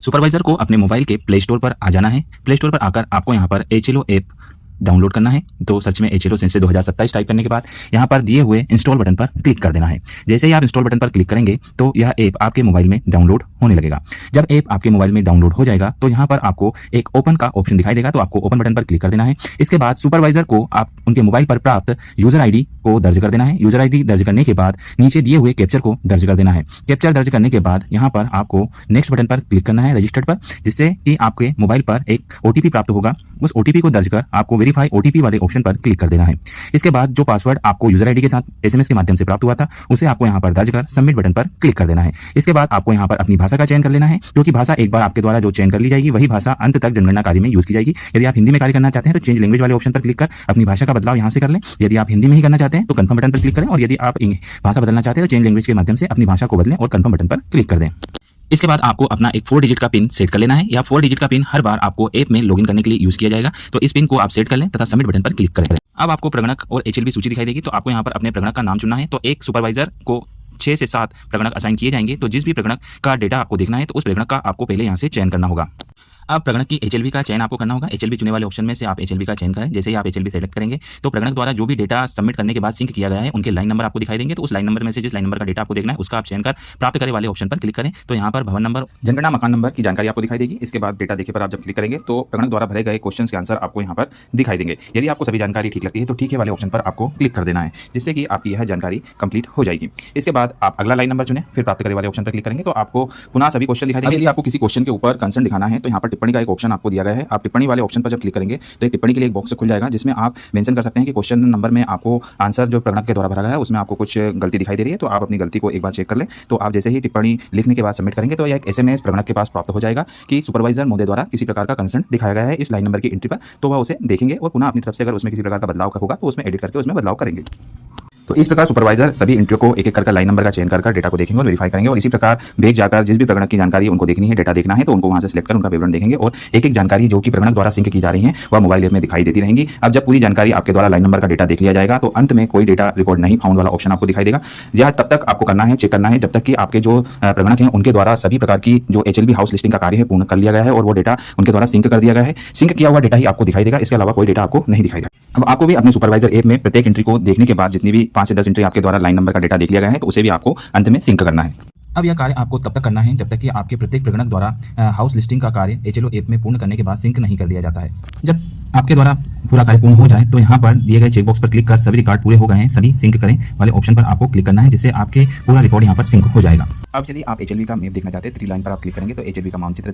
Supervisor को अपने mobile के प्ले स्टोर पर आ जाना है। प्ले स्टोर पर आकर आपको यहाँ पर HLO ऐप डाउनलोड करना है। तो सर्च में HLO सेंसे 2027 टाइप करने के बाद यहाँ पर दिए हुए इंस्टॉल बटन पर क्लिक कर देना है। जैसे ही आप इंस्टॉल बटन पर क्लिक करेंगे तो यह ऐप आपके मोबाइल में डाउनलोड होने लगेगा। जब ऐप आपके मोबाइल में डाउनलोड हो जाएगा तो यहाँ पर आपको एक ओपन का ऑप्शन दिखाई देगा, तो आपको ओपन बटन पर क्लिक कर देना है। इसके बाद सुपरवाइजर को आप उनके मोबाइल पर प्राप्त यूजर ID को दर्ज कर देना है। यूजर ID दर्ज करने के बाद नीचे दिए हुए कैप्चर को दर्ज कर देना है। कैप्चर दर्ज करने के बाद यहाँ पर आपको नेक्स्ट बटन पर क्लिक करना है, रजिस्टर्ड पर, जिससे कि आपके मोबाइल पर एक OTP प्राप्त होगा। उस OTP को दर्ज कर आपको वेरीफाई OTP वाले ऑप्शन पर क्लिक कर देना है। इसके बाद जो पासवर्ड आपको यूजर ID के साथ SMS के माध्यम से प्राप्त हुआ था उसे आपको यहाँ पर दर्ज कर सबमिट बटन पर क्लिक कर देना है। इसके बाद आपको यहाँ पर अपनी भाषा का चयन कर लेना है, क्योंकि भाषा एक बार आपके द्वारा जो चयन कर ली जाएगी वही भाषा अंत तक जनगणना कार्य में यूज की जाएगी। यदि आप हिंदी में कार्य करना चाहते हैं तो चेंज लैंग्वेज वाले ऑप्शन पर क्लिक कर अपनी भाषा का बदलाव यहाँ से कर लें। यदि आप हिंदी में ही करना चाहते हैं तो कंफर्म बटन पर क्लिक करें, और यदि आप भाषा बदलना चाहते हैं तो चेंज लैंग्वेज के माध्यम से अपनी भाषा को बदलें और कंफर्म बटन पर क्लिक कर दें। इसके बाद आपको अपना एक 4 डिजिट का पिन सेट कर लेना है। या 4 डिजिट का पिन हर बार आपको ऐप में लॉगिन करने के लिए यूज किया जाएगा, तो इस पिन को आप सेट कर लें तथा सबमिट बटन पर क्लिक करें। अब आपको प्रगणक और HLB सूची दिखाई देगी, तो आपको यहाँ पर अपने प्रगणक का नाम चुनना है। तो एक सुपरवाइजर को 6 से 7 प्रगणक असाइन किए जाएंगे। तो जिस भी प्रगणक का डेटा आपको देखना है तो उस प्रगणक का आपको पहले यहाँ से चयन करना होगा। अब प्रगणक की HLB का चयन आपको करना होगा। HLB चुने वाले ऑप्शन में से आप HLB का चयन करें। जैसे ही आप HLB सेलेक्ट करेंगे तो प्रगणक द्वारा जो भी डेटा सबमिट करने के बाद सिंक किया गया है उनके लाइन नंबर आपको दिखाई देंगे। तो उस लाइन नंबर में से जिस लाइन नंबर का डेटा आपको देखना है उसका आप चयन कर प्राप्त करे वाले ऑप्शन पर क्लिक करें। तो यहाँ पर भवन नंबर, जनगणना मकान नंबर की जानकारी आपको दिखाई देगी। इसके बाद डेटा देखे पर आप जब क्लिक करेंगे तो प्रगणक द्वारा भरे गए क्वेश्चन के आंसर आपको यहाँ पर दिखाई देंगे। यदि आपको सभी जानकारी ठीक लगती है तो ठीक है वाले ऑप्शन पर आपको क्लिक कर देना है, जिससे कि आपकी यह जानकारी कंप्लीट हो जाएगी। इसके बाद आप अगला लाइन नंबर चुने, फिर प्राप्त करे वाले ऑप्शन पर क्लिक करेंगे तो आपको पुनः सभी क्वेश्चन दिखाई देंगे। यदि आपको किसी क्वेश्चन के ऊपर कंसर्न दिखाना है तो यहाँ पर टिप्पणी का एक ऑप्शन आपको दिया गया है। आप टिप्पणी वाले ऑप्शन पर जब क्लिक करेंगे तो एक टिप्पणी के लिए एक बॉक्स खुल जाएगा, जिसमें आप मेंशन कर सकते हैं कि क्वेश्चन नंबर में आपको आंसर जो प्रगणक के द्वारा भरा गया है उसमें आपको कुछ गलती दिखाई दे रही है। तो आप अपनी गलती को एक बार चेक कर लें। तो आप जैसे ही टिप्पणी लिखने के बाद सबमिट करेंगे तो यह एक SMS प्रगणक के पास प्राप्त हो जाएगा कि सुपरवाइजर महोदय द्वारा किसी प्रकार का कंसर्न दिखाया गया है इस लाइन नंबर की एंट्री पर। तो वह उसे देखेंगे और पुनः अपनी तरफ से अगर उसमें किसी प्रकार का बदलाव होगा तो उसमें एडिट करके उसमें बदलाव करेंगे। तो इस प्रकार सुपरवाइजर सभी एंट्रियों को एक एक कर लाइन नंबर का चयन कर डेटा को देखेंगे और वेरीफाई करेंगे। और इसी प्रकार भेज जाकर जिस भी प्रगणक की जानकारी उनको देखनी है, डेटा देखना है, तो उनको वहां से सिलेक्ट कर उनका विवरण देखेंगे और एक एक जानकारी जो कि प्रगणक द्वारा सिंक की जा रही है वह मोबाइल ऐप में दिखाई देती रहेंगी। अब जब पूरी जानकारी आपके द्वारा लाइन नंबर का डेटा देख लिया जाएगा तो अंत में कोई डेटा रिकॉर्ड नहीं फाउंड वाला ऑप्शन आपको दिखाई देगा। यह तब तक आपको करना है, चेक करना है, जब तक कि आपके जो प्रगणक हैं उनके द्वारा सभी प्रकार की जो HLB हाउस लिस्टिंग का कार्य है पूर्ण कर लिया गया है और वो डेटा उनके द्वारा सिंक कर दिया गया है। सिंक किया हुआ डेटा ही आपको दिखाई देगा, इसके अलावा कोई डेटा आपको नहीं दिखाएगा। अब आपको भी अपने सुपरवाइजर ऐप में प्रत्येक एंट्री को देखने के बाद जितनी भी 5 से 10 एंट्री आपके द्वारा लाइन नंबर का डेटा देख लिया गया है तो उसे भी आपको अंत में सिंक करना है। अब यह कार्य आपको तब तक करना है जब तक कि आपके प्रत्येक प्रगणक द्वारा हाउस लिस्टिंग का कार्य HLO ऐप में पूर्ण करने के बाद सिंक नहीं कर दिया जाता है। जब आपके द्वारा पूरा कार्य पूर्ण हो जाए तो यहाँ पर दिए गए चेकबॉक्स पर क्लिक कर सभी रिकॉर्ड पूरे हो गए हैं, सभी सिंक करें वाले ऑप्शन पर आपको क्लिक करना है, जिससे आपके पूरा रिकॉर्ड यहाँ पर सिंक हो जाएगा। अब यदि आप HLB का मैप देखना चाहते हैं 3 लाइन पर आप क्लिक करेंगे तो HLB का मानचित्र